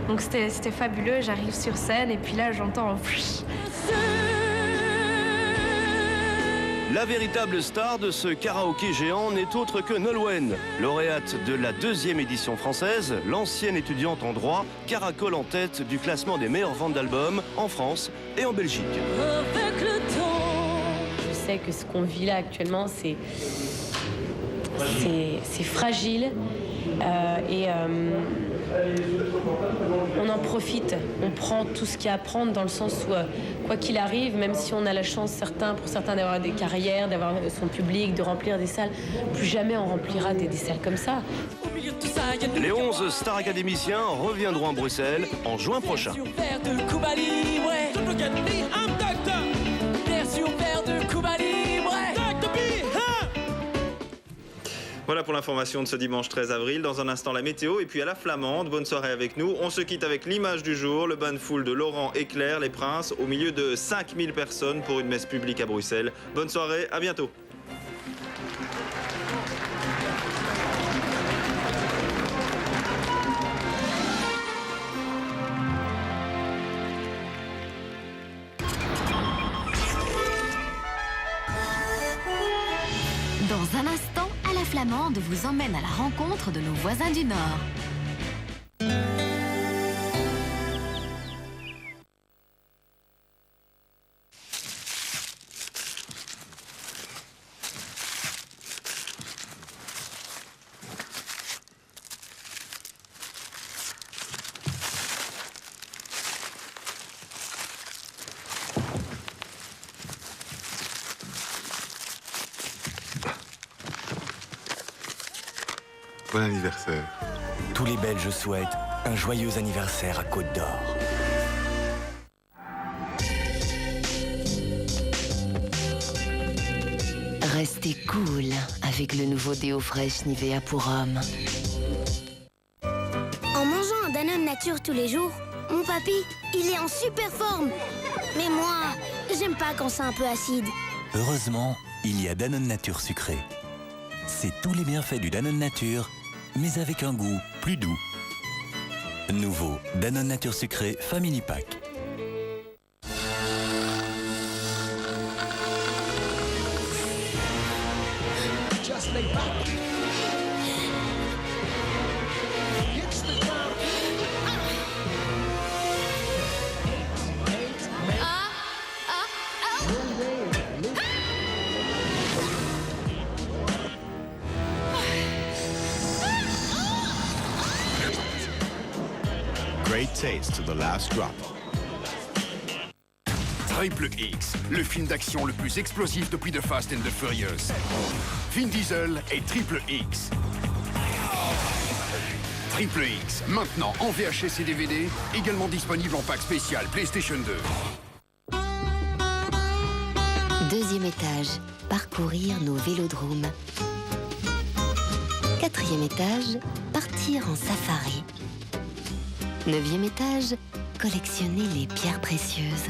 Donc c'était fabuleux, j'arrive sur scène et puis là j'entends... La véritable star de ce karaoké géant n'est autre que Nolwenn, lauréate de la 2e édition française, l'ancienne étudiante en droit caracole en tête du classement des meilleures ventes d'albums en France et en Belgique. Je sais que ce qu'on vit là actuellement, c'est fragile on en profite, on prend tout ce qu'il y a à prendre dans le sens où quoi qu'il arrive, même si on a la chance pour certains d'avoir des carrières, d'avoir son public, de remplir des salles, plus jamais on remplira des salles comme ça. Les 11 stars académiciens reviendront à Bruxelles en juin prochain. Voilà pour l'information de ce dimanche 13 avril. Dans un instant, la météo et puis à la flamande. Bonne soirée avec nous. On se quitte avec l'image du jour, le bain de foule de Laurent et Claire, les princes, au milieu de 5000 personnes pour une messe publique à Bruxelles. Bonne soirée, à bientôt. Dans un instant, la flamande vous emmène à la rencontre de nos voisins du Nord. Bon anniversaire. Tous les Belges souhaitent un joyeux anniversaire à Côte d'Or. Restez cool avec le nouveau déo fraîche Nivea pour hommes. En mangeant un Danone Nature tous les jours, mon papy, il est en super forme. Mais moi, j'aime pas quand c'est un peu acide. Heureusement, il y a Danone Nature sucré. C'est tous les bienfaits du Danone Nature, mais avec un goût plus doux. Nouveau Danone Nature sucré Family Pack. Great taste to the last drop. Triple X, le film d'action le plus explosif depuis The Fast and the Furious. Vin Diesel et Triple X. Triple X, maintenant en VHS et DVD, également disponible en pack spécial PlayStation 2. Deuxième étage, parcourir nos vélodromes. Quatrième étage, partir en safari. 9e étage, collectionner les pierres précieuses.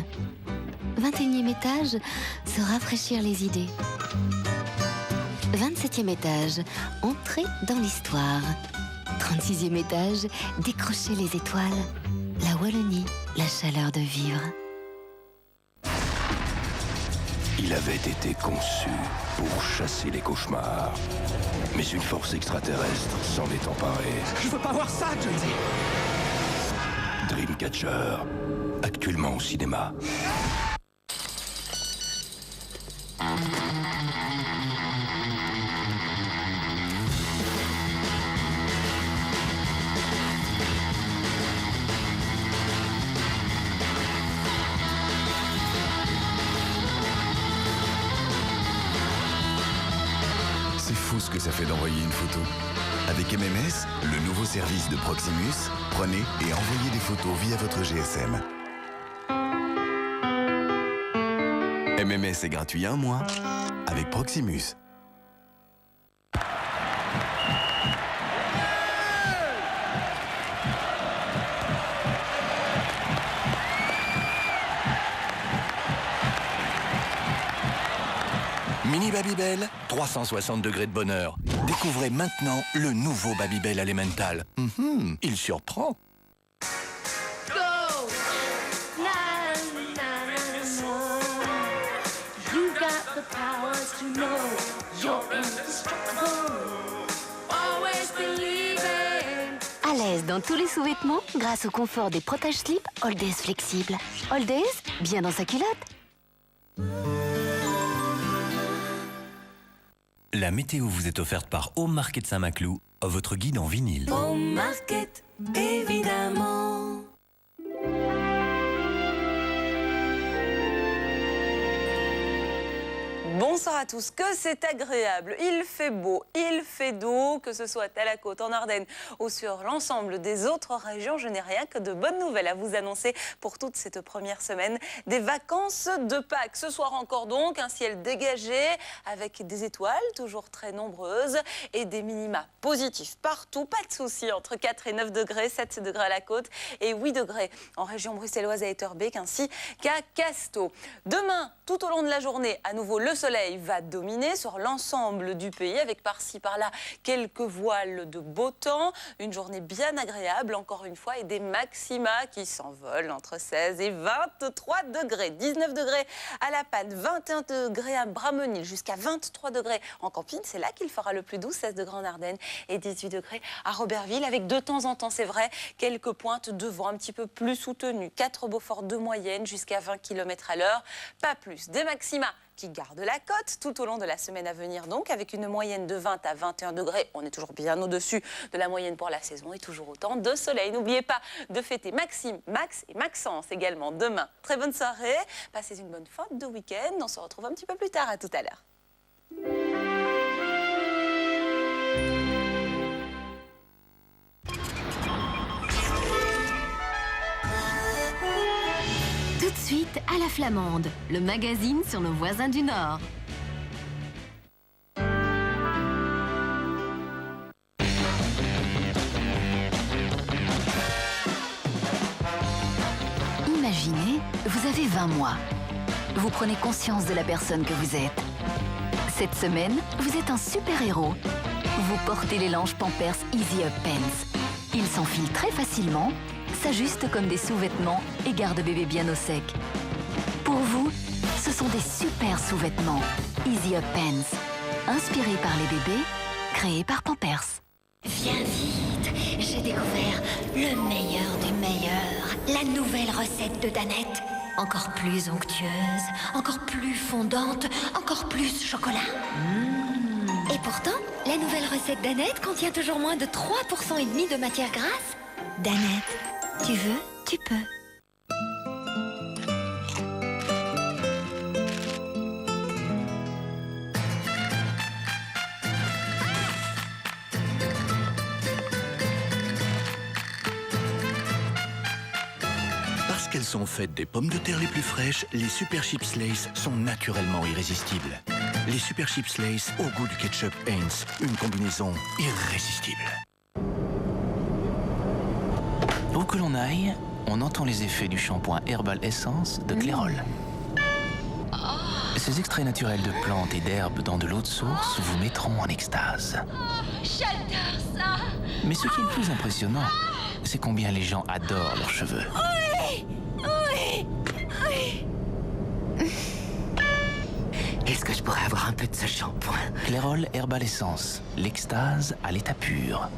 21e étage, se rafraîchir les idées. 27e étage, entrer dans l'histoire. 36e étage, décrocher les étoiles. La Wallonie, la chaleur de vivre. Il avait été conçu pour chasser les cauchemars. Mais une force extraterrestre s'en est emparée. Je veux pas voir ça, Jonesy. Dreamcatcher, actuellement au cinéma. C'est fou ce que ça fait d'envoyer une photo. Avec MMS, le nouveau service de Proximus, prenez et envoyez des photos via votre GSM. MMS est gratuit 1 mois avec Proximus. Mini Babybel, 360 degrés de bonheur. Découvrez maintenant le nouveau Babybel Elemental. Il surprend. to know you're indestructible. Always believing. À l'aise dans tous les sous-vêtements grâce au confort des protège-slips All Days flexibles. All Days, bien dans sa culotte. La météo vous est offerte par Home Market Saint-Maclou, votre guide en vinyle. Home Market, évidemment. Bonsoir à tous, que c'est agréable, il fait beau, il fait doux, que ce soit à la côte, en Ardennes ou sur l'ensemble des autres régions, je n'ai rien que de bonnes nouvelles à vous annoncer pour toute cette première semaine des vacances de Pâques. Ce soir encore donc, un ciel dégagé avec des étoiles toujours très nombreuses et des minima positifs partout, pas de souci, entre 4 et 9 degrés, 7 degrés à la côte et 8 degrés en région bruxelloise à Etterbeek ainsi qu'à Casto. Demain, tout au long de la journée, à nouveau le soleil va dominer sur l'ensemble du pays avec par-ci par-là quelques voiles de beau temps. Une journée bien agréable encore une fois et des maxima qui s'envolent entre 16 et 23 degrés. 19 degrés à La Panne, 21 degrés à Bramonil, jusqu'à 23 degrés en Campine. C'est là qu'il fera le plus doux, 16 degrés en Ardennes et 18 degrés à Robertville avec de temps en temps, c'est vrai, quelques pointes de vent un petit peu plus soutenues. 4 Beaufort de moyenne jusqu'à 20 km à l'heure, pas plus. Des maxima qui gardent la cote tout au long de la semaine à venir donc, avec une moyenne de 20 à 21 degrés. On est toujours bien au-dessus de la moyenne pour la saison et toujours autant de soleil. N'oubliez pas de fêter Maxime, Max et Maxence également demain. Très bonne soirée, passez une bonne fin de week-end. On se retrouve un petit peu plus tard, à tout à l'heure. Tout de suite à la Flamande, le magazine sur nos voisins du Nord. Imaginez, vous avez 20 mois. Vous prenez conscience de la personne que vous êtes. Cette semaine, vous êtes un super-héros. Vous portez les linges Pampers Easy Up Pants. Ils s'enfilent très facilement, s'ajustent comme des sous-vêtements et gardent bébé bien au sec. Pour vous, ce sont des super sous-vêtements Easy Up Pants, inspirés par les bébés, créés par Pampers. Viens vite, j'ai découvert le meilleur du meilleur. La nouvelle recette de Danette. Encore plus onctueuse, encore plus fondante, encore plus chocolat. Et pourtant, la nouvelle recette Danette contient toujours moins de 3,5% de matière grasse. Danette, tu veux, tu peux. Parce qu'elles sont faites des pommes de terre les plus fraîches, les Super Chips Lay's sont naturellement irrésistibles. Les Super Chips Lay's au goût du ketchup Heinz, une combinaison irrésistible. Où que l'on aille, on entend les effets du shampoing Herbal Essence de Clairol. Ces extraits naturels de plantes et d'herbes dans de l'eau de source vous mettront en extase. J'adore ça. Mais ce qui est le plus impressionnant, c'est combien les gens adorent leurs cheveux. Oui, oui, oui. Est-ce que je pourrais avoir un peu de ce shampoing? Clairol Herbal Essence, l'extase à l'état pur.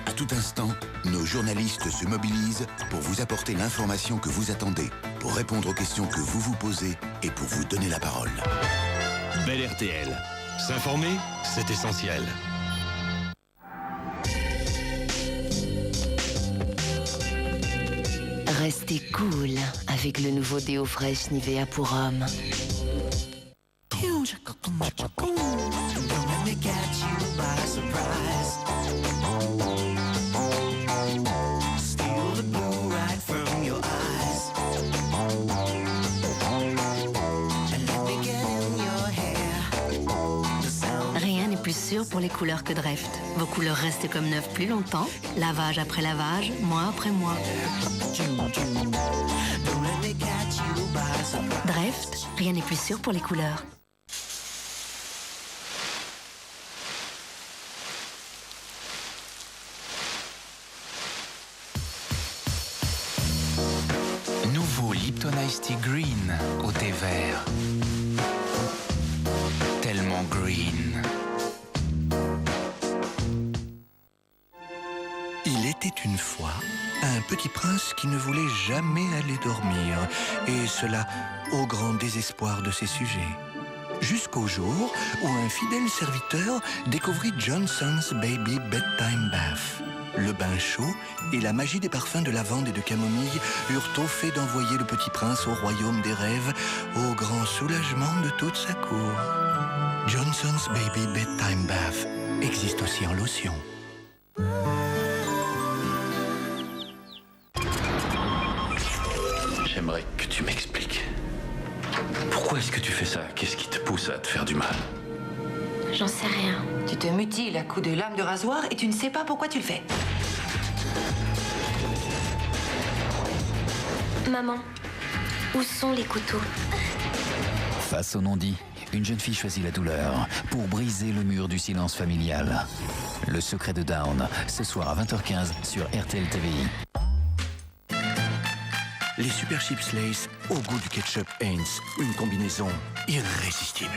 À tout instant, nos journalistes se mobilisent pour vous apporter l'information que vous attendez, pour répondre aux questions que vous vous posez et pour vous donner la parole. Belle RTL. S'informer, c'est essentiel. Restez cool avec le nouveau déo fraîche Nivea pour hommes. Steal the blue right plus sûr pour les couleurs que Dreft. Vos couleurs restent comme neuves plus longtemps, lavage après lavage, mois après mois. Dreft, rien n'est plus sûr pour les couleurs. Nouveau Lipton Ice Tea Green au thé vert. Tellement green. Il était une fois un petit prince qui ne voulait jamais aller dormir, et cela au grand désespoir de ses sujets. Jusqu'au jour où un fidèle serviteur découvrit Johnson's Baby Bedtime Bath. Le bain chaud et la magie des parfums de lavande et de camomille eurent au fait d'envoyer le petit prince au royaume des rêves, au grand soulagement de toute sa cour. Johnson's Baby Bedtime Bath existe aussi en lotion. J'aimerais que tu m'expliques. Pourquoi est-ce que tu fais ça? Qu'est-ce qui te pousse à te faire du mal? J'en sais rien. Tu te mutiles à coups de lame de rasoir et tu ne sais pas pourquoi tu le fais. Maman, où sont les couteaux? Face au non-dit, une jeune fille choisit la douleur pour briser le mur du silence familial. Le secret de Dawn, ce soir à 20h15 sur RTL TVI. Les Super Chips Lay's au goût du ketchup Heinz, une combinaison irrésistible.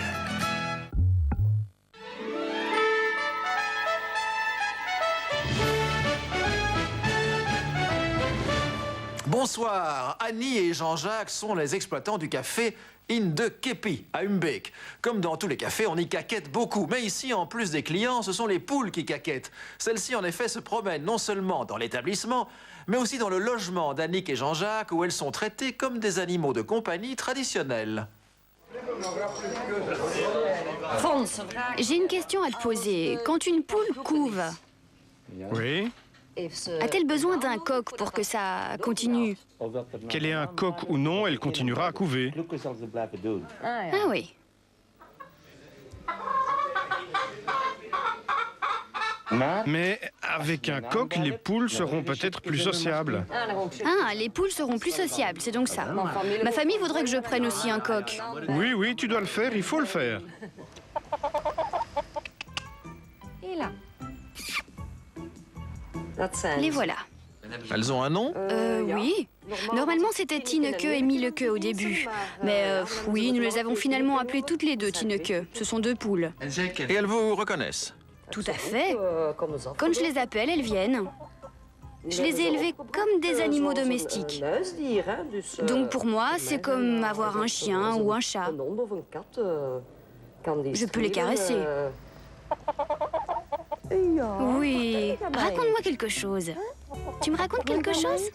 Bonsoir, Annie et Jean-Jacques sont les exploitants du café In de Kepi à Humbeek. Comme dans tous les cafés, on y caquette beaucoup. Mais ici, en plus des clients, ce sont les poules qui caquettent. Celles-ci, en effet, se promènent non seulement dans l'établissement, mais aussi dans le logement d'Annick et Jean-Jacques, où elles sont traitées comme des animaux de compagnie traditionnels. J'ai une question à te poser. Quand une poule couve, Oui. a-t-elle besoin d'un coq pour que ça continue? Qu'elle ait un coq ou non, elle continuera à couver. Ah oui. Mais avec un coq, les poules seront peut-être plus sociables. Ah, les poules seront plus sociables, c'est donc ça. Ma famille voudrait que je prenne aussi un coq. Oui, oui, tu dois le faire, il faut le faire. Et là. Les voilà. Elles ont un nom? Oui. Normalement, c'était Tineke et Mieleke au début. Mais oui, nous les avons finalement appelées toutes les deux Tineke. Ce sont deux poules. Et elles vous reconnaissent? Tout à fait. Quand je les appelle, elles viennent. Je les ai élevées comme des animaux domestiques. Donc pour moi, c'est comme avoir un chien ou un chat. Je peux les caresser. Oui. Raconte-moi quelque chose. Tu me racontes quelque chose?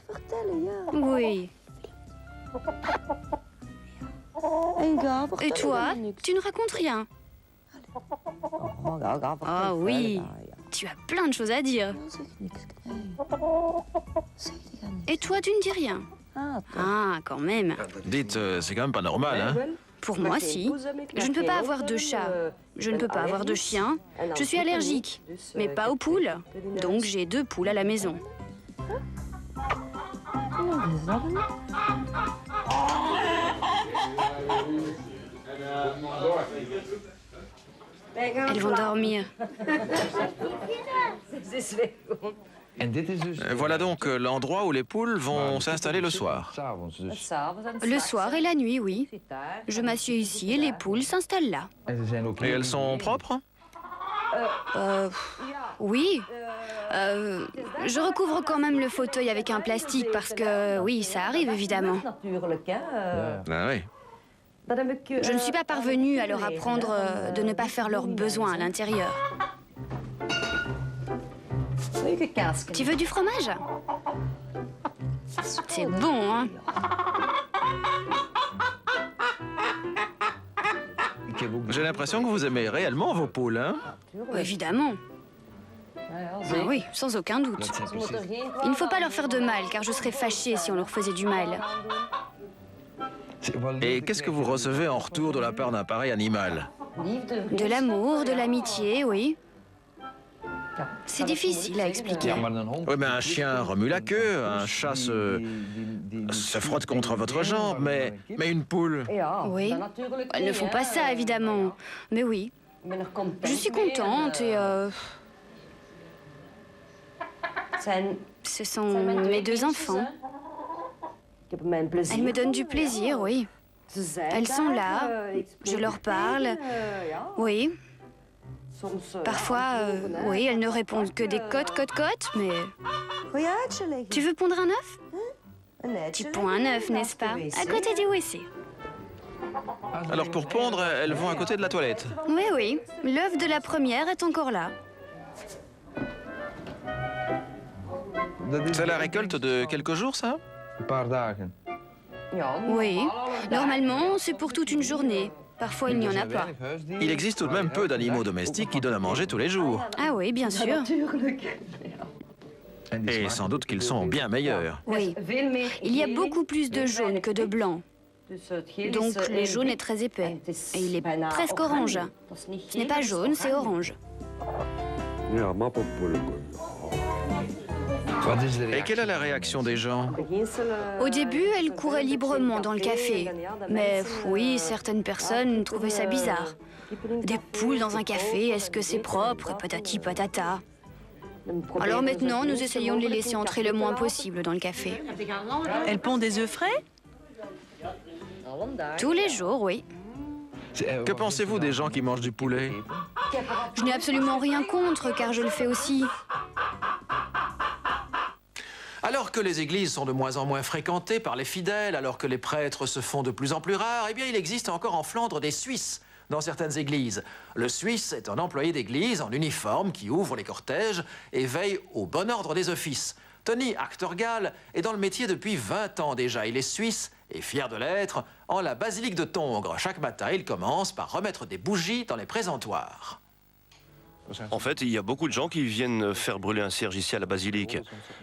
Oui. Et toi, tu ne racontes rien? Ah oui, tu as plein de choses à dire. Et toi, tu ne dis rien? Ah, quand même. Dites, c'est quand même pas normal, hein? Pour moi, si. Je ne peux pas avoir de chat. Je ne peux pas avoir de chien. Je suis allergique, mais pas aux poules. Donc j'ai deux poules à la maison. Elles vont dormir. Voilà donc l'endroit où les poules vont s'installer le soir. Le soir et la nuit, oui. Je m'assieds ici et les poules s'installent là. Et elles sont propres? Oui. Je recouvre quand même le fauteuil avec un plastique parce que, oui, ça arrive évidemment. Ah oui. Je ne suis pas parvenue à leur apprendre de ne pas faire leurs besoins à l'intérieur. Tu veux du fromage? C'est bon, hein? J'ai l'impression que vous aimez réellement vos poules, hein? Évidemment. Ah oui, sans aucun doute. Il ne faut pas leur faire de mal, car je serais fâchée si on leur faisait du mal. Et qu'est-ce que vous recevez en retour de la part d'un pareil animal? De l'amour, de l'amitié, oui. C'est difficile à expliquer. Oui, mais un chien remue la queue, un chat se frotte contre votre jambe, mais une poule... Oui, elles ne font pas ça, évidemment. Mais oui, je suis contente et... Ce sont mes 2 enfants. Elles me donnent du plaisir, oui. Elles sont là, je leur parle, oui. Parfois, oui, elles ne répondent que des cotes, mais... Tu veux pondre un œuf? Tu ponds un œuf, n'est-ce pas? À côté du WC. Alors pour pondre, elles vont à côté de la toilette? Oui, l'œuf de la première est encore là. C'est la récolte de quelques jours, ça? Oui, normalement, c'est pour toute une journée. Parfois, il n'y en a pas. Il existe tout de même peu d'animaux domestiques qui donnent à manger tous les jours. Ah oui, bien sûr. Et sans doute qu'ils sont bien meilleurs. Oui. Il y a beaucoup plus de jaune que de blanc. Donc, le jaune est très épais. Et il est presque orange. Ce n'est pas jaune, c'est orange. Et quelle est la réaction des gens? Au début, elles couraient librement dans le café. Mais oui, certaines personnes trouvaient ça bizarre. Des poules dans un café, est-ce que c'est propre? Patati patata. Alors maintenant, nous essayons de les laisser entrer le moins possible dans le café. Elles pondent des œufs frais? Tous les jours, oui. Que pensez-vous des gens qui mangent du poulet? Je n'ai absolument rien contre, car je le fais aussi. Alors que les églises sont de moins en moins fréquentées par les fidèles, alors que les prêtres se font de plus en plus rares, eh bien, il existe encore en Flandre des Suisses dans certaines églises. Le Suisse est un employé d'église en uniforme qui ouvre les cortèges et veille au bon ordre des offices. Tony Achtergaal est dans le métier depuis 20 ans déjà. Il est suisse et fier de l'être. En la basilique de Tongres, chaque matin, il commence par remettre des bougies dans les présentoirs. En fait, il y a beaucoup de gens qui viennent faire brûler un cierge ici à la basilique.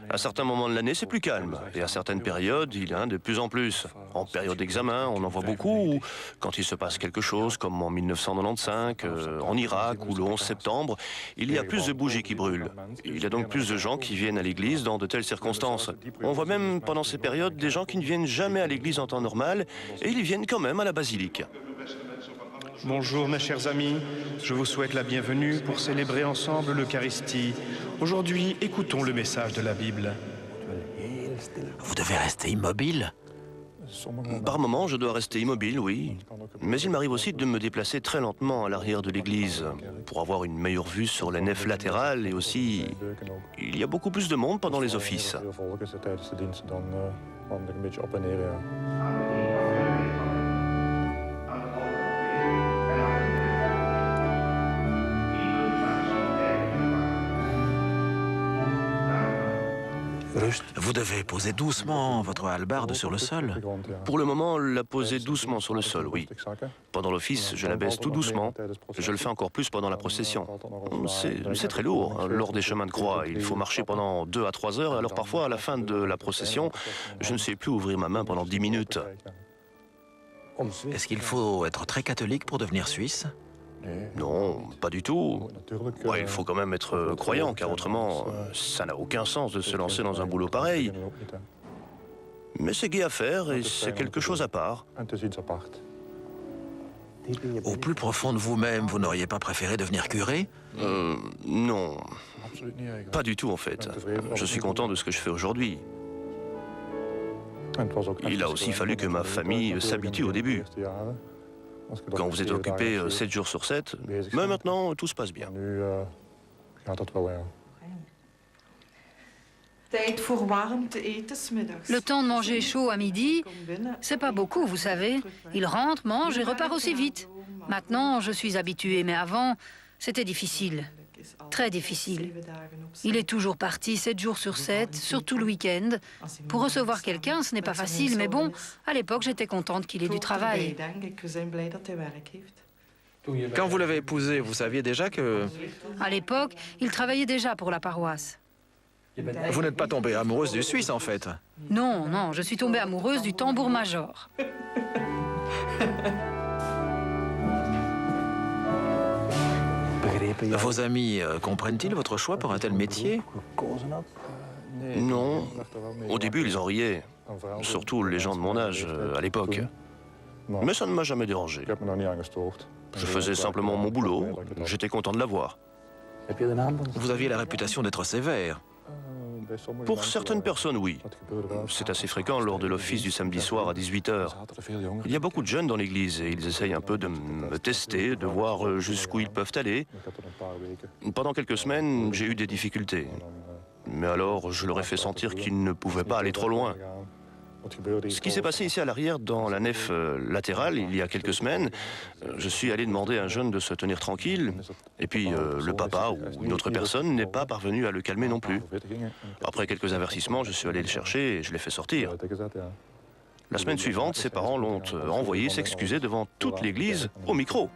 À certains moments de l'année, c'est plus calme. Et à certaines périodes, il y en a de plus en plus. En période d'examen, on en voit beaucoup. Ou quand il se passe quelque chose, comme en 1995, en Irak, ou le 11 septembre, il y a plus de bougies qui brûlent. Il y a donc plus de gens qui viennent à l'église dans de telles circonstances. On voit même pendant ces périodes des gens qui ne viennent jamais à l'église en temps normal, et ils viennent quand même à la basilique. Bonjour mes chers amis, je vous souhaite la bienvenue pour célébrer ensemble l'Eucharistie. Aujourd'hui, écoutons le message de la Bible. Vous devez rester immobile? Par moments, je dois rester immobile, oui. Mais il m'arrive aussi de me déplacer très lentement à l'arrière de l'église pour avoir une meilleure vue sur les nefs latérales et aussi, il y a beaucoup plus de monde pendant les offices. Vous devez poser doucement votre hallebarde sur le sol. Pour le moment, la poser doucement sur le sol, oui. Pendant l'office, je la baisse tout doucement. Je le fais encore plus pendant la procession. C'est très lourd. Lors des chemins de croix, il faut marcher pendant 2 à 3 heures. Alors parfois, à la fin de la procession, je ne sais plus ouvrir ma main pendant 10 minutes. Est-ce qu'il faut être très catholique pour devenir suisse? Non, pas du tout. Ouais, il faut quand même être croyant, car autrement, ça n'a aucun sens de se lancer dans un boulot pareil. Mais c'est gai à faire et c'est quelque chose à part. Au plus profond de vous-même, vous n'auriez pas préféré devenir curé? Non, pas du tout en fait. Je suis content de ce que je fais aujourd'hui. Il a aussi fallu que ma famille s'habitue au début. Quand vous êtes occupé 7 jours sur 7, mais maintenant, tout se passe bien. Le temps de manger chaud à midi, c'est pas beaucoup, vous savez. Il rentre, mange et repart aussi vite. Maintenant, je suis habituée, mais avant, c'était difficile. Très difficile. Il est toujours parti 7 jours sur 7, surtout le week-end. Pour recevoir quelqu'un, ce n'est pas facile, mais bon, à l'époque, j'étais contente qu'il ait du travail. Quand vous l'avez épousé, vous saviez déjà que... À l'époque, il travaillait déjà pour la paroisse. Vous n'êtes pas tombée amoureuse du Suisse, en fait? Non, non, je suis tombée amoureuse du tambour-major. Vos amis comprennent-ils votre choix pour un tel métier? Non. Au début, ils en riaient. Surtout les gens de mon âge, à l'époque. Mais ça ne m'a jamais dérangé. Je faisais simplement mon boulot. J'étais content de l'avoir. Vous aviez la réputation d'être sévère. Pour certaines personnes, oui. C'est assez fréquent lors de l'office du samedi soir à 18h. Il y a beaucoup de jeunes dans l'église et ils essayent un peu de me tester, de voir jusqu'où ils peuvent aller. Pendant quelques semaines, j'ai eu des difficultés. Mais alors, je leur ai fait sentir qu'ils ne pouvaient pas aller trop loin. Ce qui s'est passé ici à l'arrière, dans la nef latérale, il y a quelques semaines, je suis allé demander à un jeune de se tenir tranquille, et puis le papa ou une autre personne n'est pas parvenu à le calmer non plus. Après quelques avertissements, je suis allé le chercher et je l'ai fait sortir. La semaine suivante, ses parents l'ont envoyé s'excuser devant toute l'église au micro.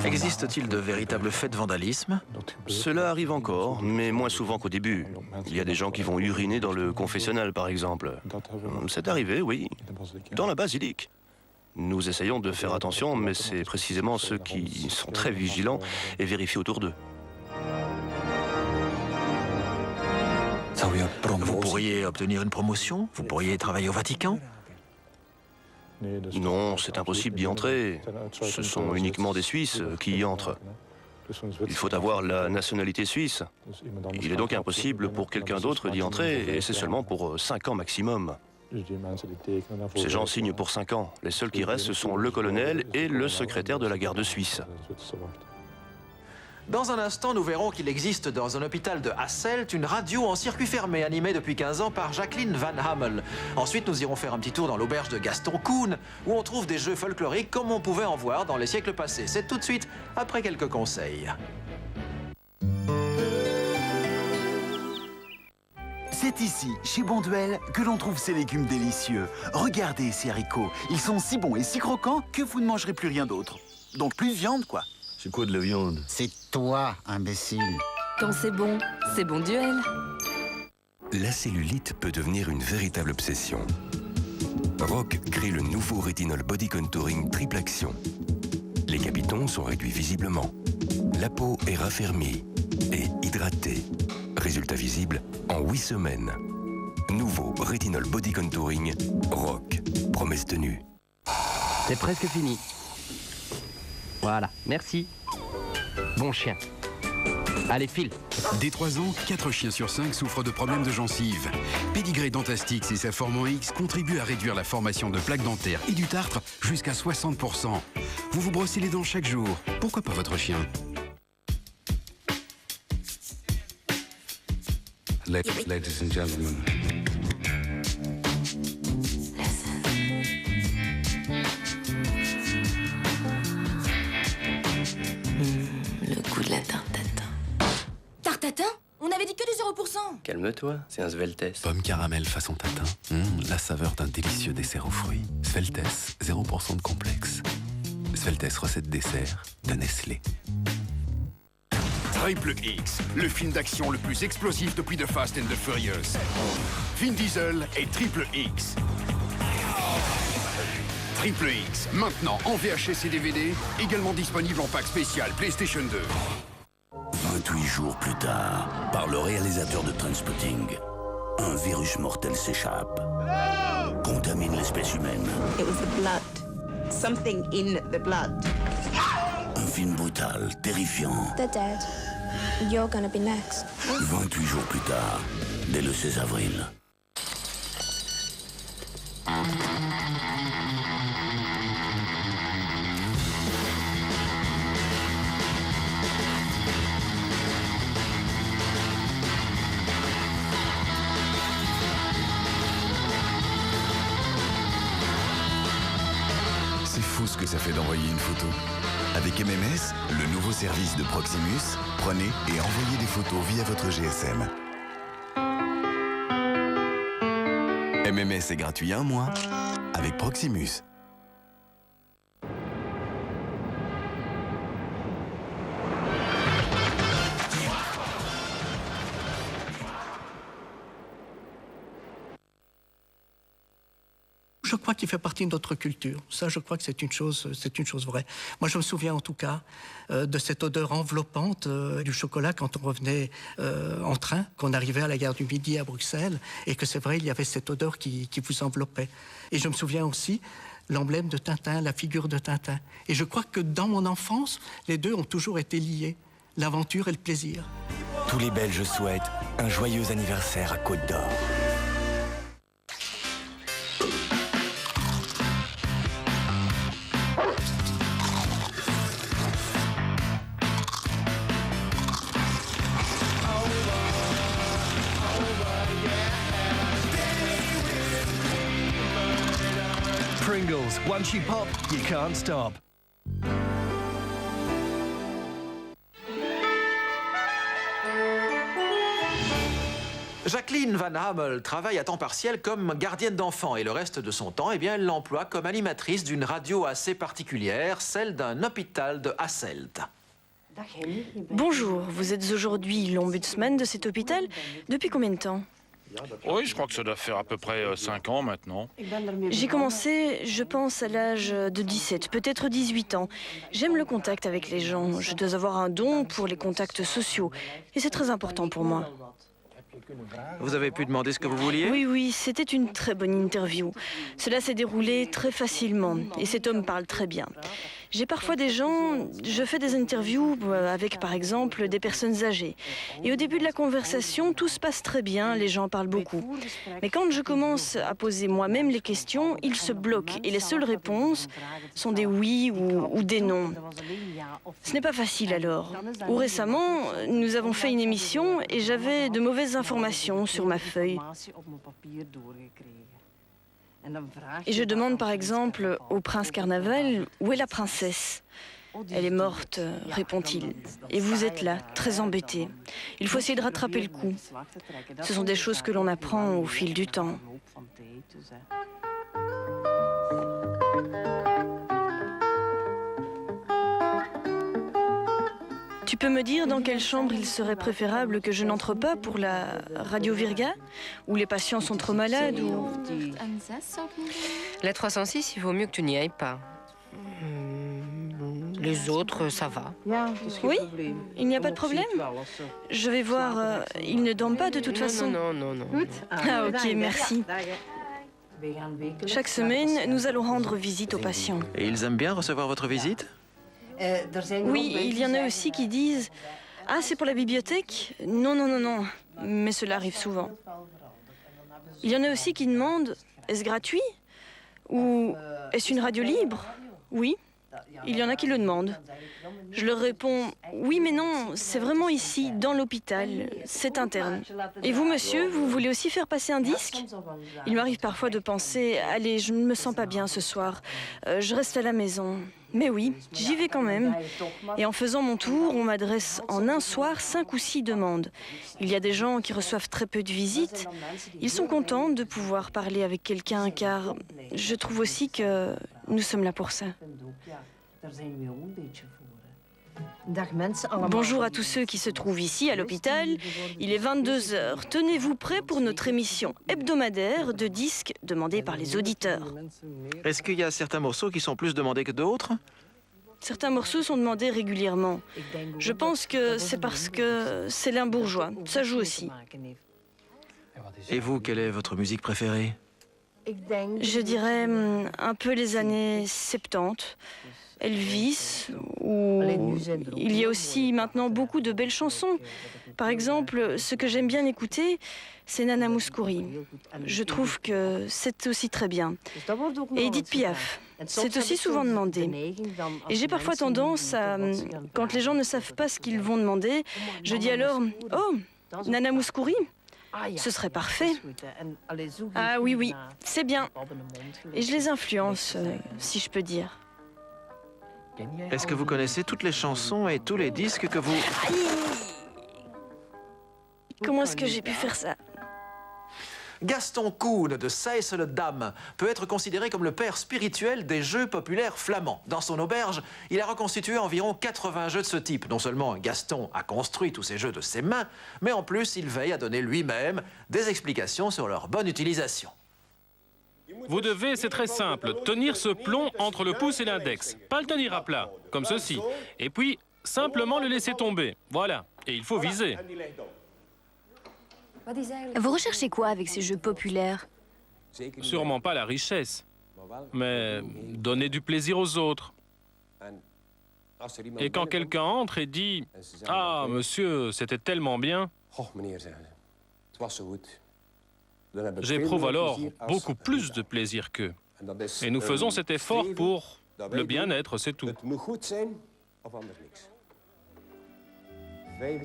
Existe-t-il de véritables faits de vandalisme? Cela arrive encore, mais moins souvent qu'au début. Il y a des gens qui vont uriner dans le confessionnal, par exemple. C'est arrivé, oui. Dans la basilique. Nous essayons de faire attention, mais c'est précisément ceux qui sont très vigilants et vérifient autour d'eux. Vous pourriez obtenir une promotion? Vous pourriez travailler au Vatican? Non, c'est impossible d'y entrer. Ce sont uniquement des Suisses qui y entrent. Il faut avoir la nationalité suisse. Il est donc impossible pour quelqu'un d'autre d'y entrer, et c'est seulement pour 5 ans maximum. Ces gens signent pour 5 ans. Les seuls qui restent, ce sont le colonel et le secrétaire de la garde suisse. Dans un instant, nous verrons qu'il existe dans un hôpital de Hasselt une radio en circuit fermé animée depuis 15 ans par Jacqueline Van Hammel. Ensuite, nous irons faire un petit tour dans l'auberge de Gaston Kuhn, où on trouve des jeux folkloriques comme on pouvait en voir dans les siècles passés. C'est tout de suite après quelques conseils. C'est ici, chez Bonduel, que l'on trouve ces légumes délicieux. Regardez ces haricots, ils sont si bons et si croquants que vous ne mangerez plus rien d'autre. Donc plus de viande, quoi. C'est quoi de la viande? C'est toi, imbécile. Quand c'est bon Bonduel. La cellulite peut devenir une véritable obsession. Rock crée le nouveau Retinol Body Contouring Triple Action. Les capitons sont réduits visiblement. La peau est raffermie et hydratée. Résultat visible en 8 semaines. Nouveau Retinol Body Contouring Rock. Promesse tenue. C'est presque fini. Voilà, merci. Bon chien. Allez, file. Dès 3 ans, 4 chiens sur 5 souffrent de problèmes de gencives. Pédigré Dentastix et sa forme en X contribuent à réduire la formation de plaques dentaires et du tartre jusqu'à 60%. Vous vous brossez les dents chaque jour. Pourquoi pas votre chien? Ladies and gentlemen. Le goût de la tarte tatin. Tarte tatin? On avait dit que du 0%. Calme-toi, c'est un Sveltes. Pomme caramel façon tatin. La saveur d'un délicieux dessert aux fruits. Sveltes, 0% de complexe. Sveltes recette dessert de Nestlé. Triple X, le film d'action le plus explosif depuis The Fast and the Furious. Vin Diesel et Triple X. Triple X, maintenant en VHS et DVD, également disponible en pack spécial PlayStation 2. 28 jours plus tard, par le réalisateur de Trainspotting, un virus mortel s'échappe, contamine l'espèce humaine. It was the blood. Something in the blood. Un film brutal, terrifiant. They're dead. You're gonna be next. 28 jours plus tard, dès le 16 avril. C'est fou ce que ça fait d'envoyer une photo. Avec MMS, le nouveau service de Proximus, prenez et envoyez des photos via votre GSM. MMS est gratuit 1 mois avec Proximus. je crois qu'il fait partie de notre culture. Ça, je crois que c'est une chose vraie. Moi, je me souviens en tout cas de cette odeur enveloppante du chocolat quand on revenait en train, qu'on arrivait à la gare du Midi à Bruxelles, et que c'est vrai, il y avait cette odeur qui vous enveloppait. Et je me souviens aussi l'emblème de Tintin, la figure de Tintin. Et je crois que dans mon enfance, les deux ont toujours été liés, l'aventure et le plaisir. Tous les Belges souhaitent un joyeux anniversaire à Côte d'Or. Pringles, once you pop, you can't stop. Jacqueline Van Hamel travaille à temps partiel comme gardienne d'enfants et le reste de son temps, eh bien, elle l'emploie comme animatrice d'une radio assez particulière, celle d'un hôpital de Hasselt. Bonjour, vous êtes aujourd'hui l'ombudsman de cet hôpital. Depuis combien de temps? Oui, je crois que ça doit faire à peu près 5 ans maintenant. J'ai commencé, je pense, à l'âge de 17, peut-être 18 ans. J'aime le contact avec les gens. Je dois avoir un don pour les contacts sociaux. Et c'est très important pour moi. Vous avez pu demander ce que vous vouliez? Oui, c'était une très bonne interview. Cela s'est déroulé très facilement et cet homme parle très bien. J'ai parfois des gens, je fais des interviews avec par exemple des personnes âgées. Et au début de la conversation, tout se passe très bien, les gens parlent beaucoup. Mais quand je commence à poser moi-même les questions, ils se bloquent et les seules réponses sont des oui ou des non. Ce n'est pas facile alors. Ou récemment, nous avons fait une émission et j'avais de mauvaises informations sur ma feuille. Et je demande par exemple au prince Carnaval, où est la princesse? Elle est morte, répond-il. Et vous êtes là, très embêté. Il faut essayer de rattraper le coup. Ce sont des choses que l'on apprend au fil du temps. Tu peux me dire dans quelle chambre il serait préférable que je n'entre pas pour la radio Virga? Où les patients sont trop malades ou... La 306, il vaut mieux que tu n'y ailles pas. Les autres, ça va. Oui? Il n'y a pas de problème? Je vais voir. Ils ne dorment pas de toute façon? Non. Ah ok, merci. Chaque semaine, nous allons rendre visite aux patients. Et ils aiment bien recevoir votre visite? Oui, il y en a aussi qui disent « Ah, c'est pour la bibliothèque ?» Non. Mais cela arrive souvent. Il y en a aussi qui demandent « Est-ce gratuit ?» ou « Est-ce une radio libre ?» Oui, il y en a qui le demandent. Je leur réponds « Oui, mais non, c'est vraiment ici, dans l'hôpital, c'est interne. » Et vous, monsieur, vous voulez aussi faire passer un disque? Il m'arrive parfois de penser « Allez, je ne me sens pas bien ce soir, je reste à la maison. » Mais oui, j'y vais quand même. Et en faisant mon tour, on m'adresse en un soir 5 ou 6 demandes. Il y a des gens qui reçoivent très peu de visites. Ils sont contents de pouvoir parler avec quelqu'un car je trouve aussi que nous sommes là pour ça. Bonjour à tous ceux qui se trouvent ici à l'hôpital. Il est 22h. Tenez-vous prêts pour notre émission hebdomadaire de disques demandés par les auditeurs. Est-ce qu'il y a certains morceaux qui sont plus demandés que d'autres? Certains morceaux sont demandés régulièrement. Je pense que c'est parce que c'est Limbourgeois. Ça joue aussi. Et vous, quelle est votre musique préférée? Je dirais un peu les années 70. Elvis, ou il y a aussi maintenant beaucoup de belles chansons. Par exemple, ce que j'aime bien écouter, c'est Nana Mouskouri. Je trouve que c'est aussi très bien. Et Edith Piaf, c'est aussi souvent demandé. Et j'ai parfois tendance à, quand les gens ne savent pas ce qu'ils vont demander, je dis alors « Oh, Nana Mouskouri ?» Ce serait parfait. Ah oui, c'est bien. Et je les influence, si je peux dire. Est-ce que vous connaissez toutes les chansons et tous les disques que vous... Aïe! Comment est-ce que j'ai pu faire ça? Gaston Koen de Seyssel-Dam peut être considéré comme le père spirituel des jeux populaires flamands. Dans son auberge, il a reconstitué environ 80 jeux de ce type. Non seulement Gaston a construit tous ces jeux de ses mains, mais en plus il veille à donner lui-même des explications sur leur bonne utilisation. Vous devez, c'est très simple, tenir ce plomb entre le pouce et l'index. Pas le tenir à plat, comme ceci. Et puis, simplement le laisser tomber. Voilà. Et il faut viser. Vous recherchez quoi avec ces jeux populaires? Sûrement pas la richesse, mais donner du plaisir aux autres. Et quand quelqu'un entre et dit « Ah, monsieur, c'était tellement bien », j'éprouve alors beaucoup plus de plaisir qu'eux. Et nous faisons cet effort pour le bien-être, c'est tout.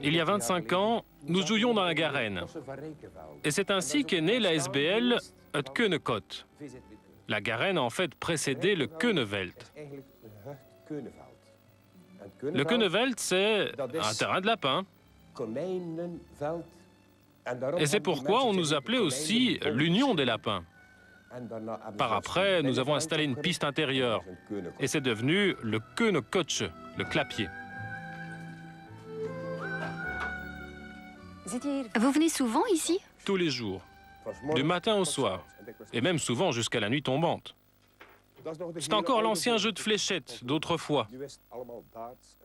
Il y a 25 ans, nous jouions dans la Garenne. Et c'est ainsi qu'est née la SBL Het Keunekot. La Garenne a en fait précédé le Keuneveld. Le Keuneveld, c'est un terrain de lapin. Et c'est pourquoi on nous appelait aussi l'Union des lapins. Par après, nous avons installé une piste intérieure. Et c'est devenu le Keunekotje, le clapier. Vous venez souvent ici? Tous les jours, du matin au soir, et même souvent jusqu'à la nuit tombante. C'est encore l'ancien jeu de fléchettes d'autrefois.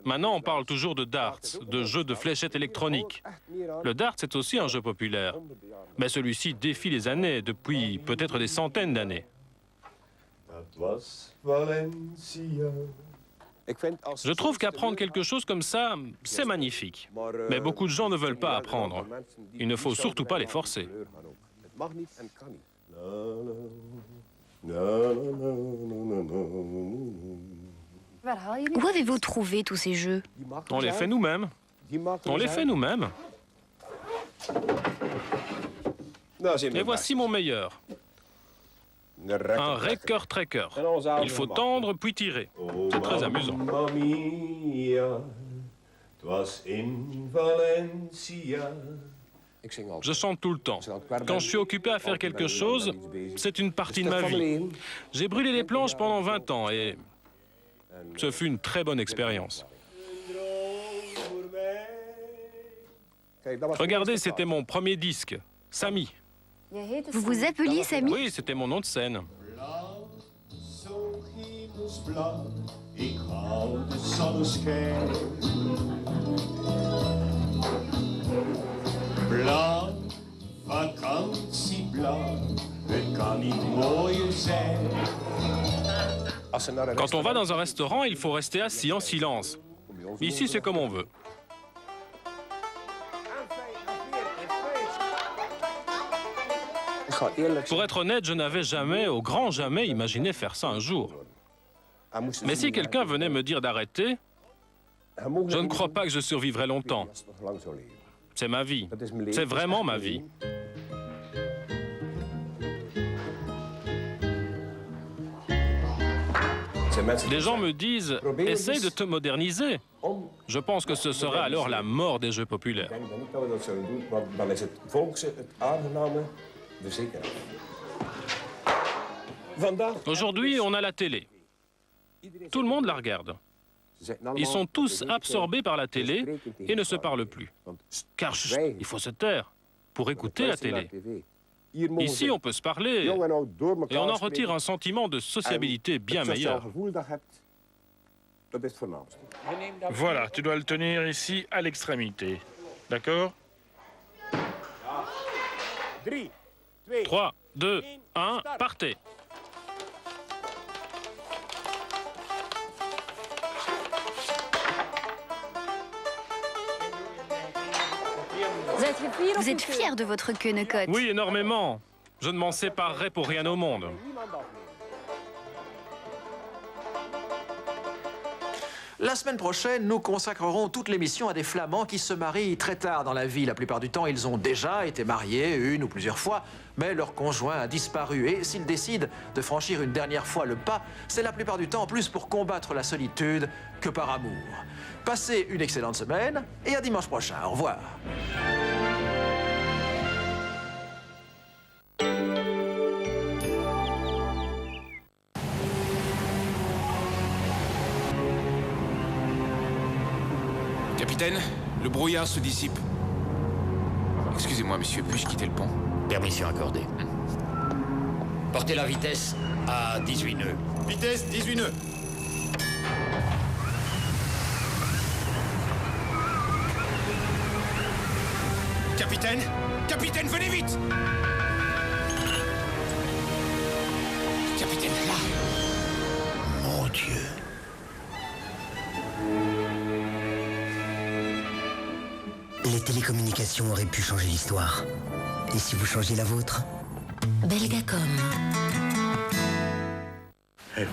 Maintenant, on parle toujours de darts, de jeux de fléchettes électroniques. Le dart, c'est aussi un jeu populaire. Mais celui-ci défie les années, depuis peut-être des centaines d'années. Je trouve qu'apprendre quelque chose comme ça, c'est magnifique. Mais beaucoup de gens ne veulent pas apprendre. Il ne faut surtout pas les forcer. Où avez-vous trouvé tous ces jeux? On les fait nous-mêmes. On les fait nous-mêmes. Et voici mon meilleur. Un Reker-Trekker. Il faut tendre puis tirer. C'est très amusant. Je chante tout le temps. Quand je suis occupé à faire quelque chose, c'est une partie de ma vie. J'ai brûlé les planches pendant 20 ans et ce fut une très bonne expérience. Regardez, c'était mon premier disque, Samy. Vous vous appeliez Samy? Oui, c'était mon nom de scène. Quand on va dans un restaurant, il faut rester assis en silence. Ici, c'est comme on veut. Pour être honnête, je n'avais jamais, au grand jamais, imaginé faire ça un jour. Mais si quelqu'un venait me dire d'arrêter, je ne crois pas que je survivrai longtemps. C'est ma vie. C'est vraiment ma vie. Les gens me disent « Essaye de te moderniser ». Je pense que ce serait alors la mort des jeux populaires. Aujourd'hui, on a la télé. Tout le monde la regarde. Ils sont tous absorbés par la télé et ne se parlent plus. Car il faut se taire pour écouter la télé. Ici, on peut se parler et on en retire un sentiment de sociabilité bien meilleur. Voilà, tu dois le tenir ici à l'extrémité. D'accord? 3, 2, 1, partez. Vous êtes fier de votre Keunekot? Oui, énormément. Je ne m'en séparerai pour rien au monde. La semaine prochaine, nous consacrerons toute l'émission à des Flamands qui se marient très tard dans la vie. La plupart du temps, ils ont déjà été mariés, une ou plusieurs fois, mais leur conjoint a disparu. Et s'ils décident de franchir une dernière fois le pas, c'est la plupart du temps plus pour combattre la solitude que par amour. Passez une excellente semaine et à dimanche prochain. Au revoir. Capitaine, le brouillard se dissipe. Excusez-moi, monsieur, puis-je quitter le pont? Permission accordée. Portez la vitesse à 18 nœuds. Vitesse 18 nœuds. Capitaine! Capitaine, venez vite! Capitaine, là! Mon Dieu! Les télécommunications auraient pu changer l'histoire. Et si vous changez la vôtre? Belgacom. La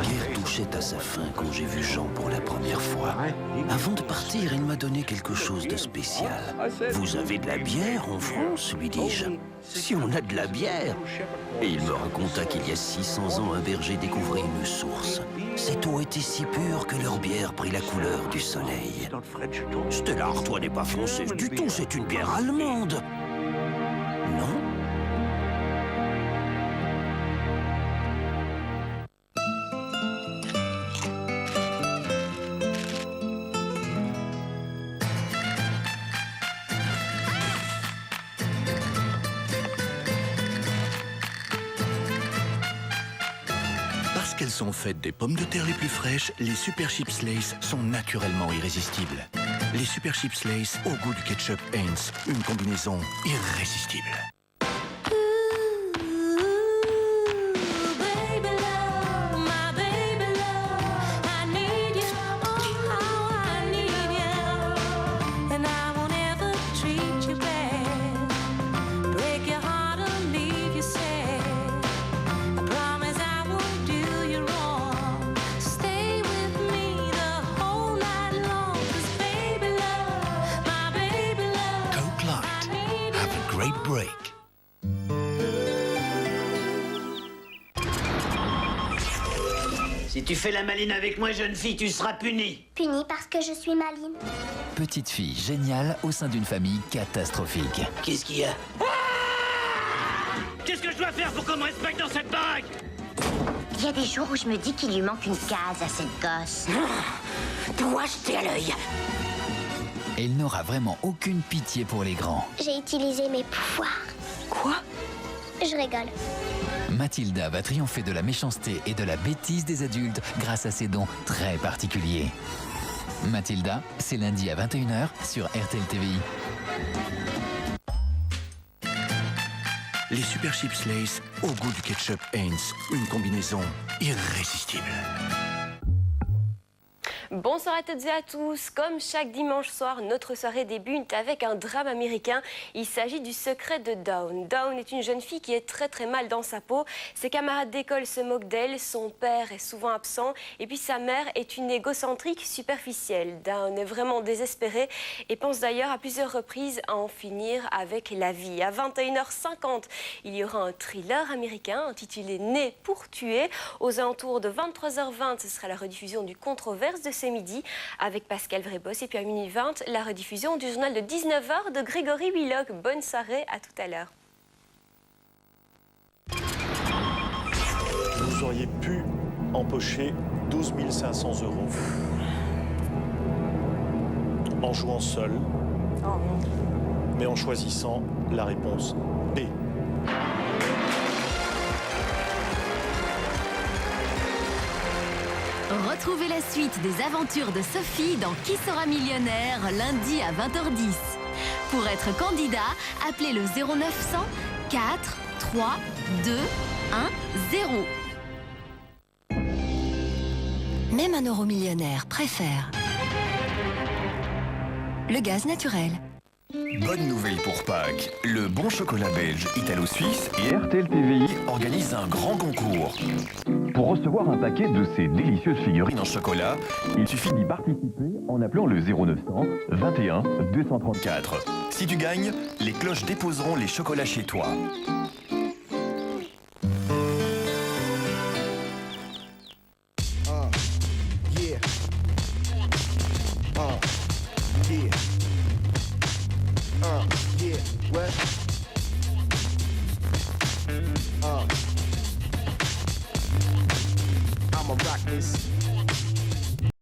guerre touchait à sa fin quand j'ai vu Jean pour la première fois. Avant de partir, il m'a donné quelque chose de spécial. « Vous avez de la bière en France ?» lui dis-je. « Si on a de la bière !» Et il me raconta qu'il y a 600 ans, un berger découvrait une source. Cette eau était si pure que leur bière prit la couleur du soleil. « Stella Artois n'est pas française du tout, c'est une bière allemande !» Non ? Parce qu'elles sont faites des pommes de terre les plus fraîches, les Super Chips Lay's sont naturellement irrésistibles. Les Super Chips Lay's au goût du ketchup Heinz, une combinaison irrésistible. Si tu fais la maline avec moi, jeune fille, tu seras punie. Punie parce que je suis maline. Petite fille géniale au sein d'une famille catastrophique. Qu'est-ce qu'il y a? Qu'est-ce que je dois faire pour qu'on me respecte dans cette baraque? Il y a des jours où je me dis qu'il lui manque une case à cette gosse. Dois jeter à l'œil. Elle n'aura vraiment aucune pitié pour les grands. J'ai utilisé mes pouvoirs. Quoi? Je rigole. Mathilda va triompher de la méchanceté et de la bêtise des adultes grâce à ses dons très particuliers. Mathilda, c'est lundi à 21h sur RTL TVI. Les Super Chips Lay's au goût du ketchup Heinz, une combinaison irrésistible. Bonsoir à toutes et à tous. Comme chaque dimanche soir, notre soirée débute avec un drame américain. Il s'agit du secret de Dawn. Dawn est une jeune fille qui est très mal dans sa peau. Ses camarades d'école se moquent d'elle, son père est souvent absent et puis sa mère est une égocentrique superficielle. Dawn est vraiment désespérée et pense d'ailleurs à plusieurs reprises à en finir avec la vie. À 21h50, il y aura un thriller américain intitulé Né pour tuer. Aux alentours de 23h20, ce sera la rediffusion du Controverse de ce midi avec Pascal Vrébos. Et puis à minuit 20, la rediffusion du journal de 19h de Grégory Willock. Bonne soirée, à tout à l'heure. Vous auriez pu empocher 12 500 € en jouant seul, mais en choisissant la réponse B. Retrouvez la suite des aventures de Sophie dans Qui sera millionnaire lundi à 20h10. Pour être candidat, appelez le 0900 4 3 2 1 0. Même un euromillionnaire préfère le gaz naturel. Bonne nouvelle pour Pâques. Le bon chocolat belge italo-suisse et RTL TVI organisent un grand concours. Pour recevoir un paquet de ces délicieuses figurines en chocolat, il suffit d'y participer en appelant le 0900 21 234. Si tu gagnes, les cloches déposeront les chocolats chez toi. Yeah.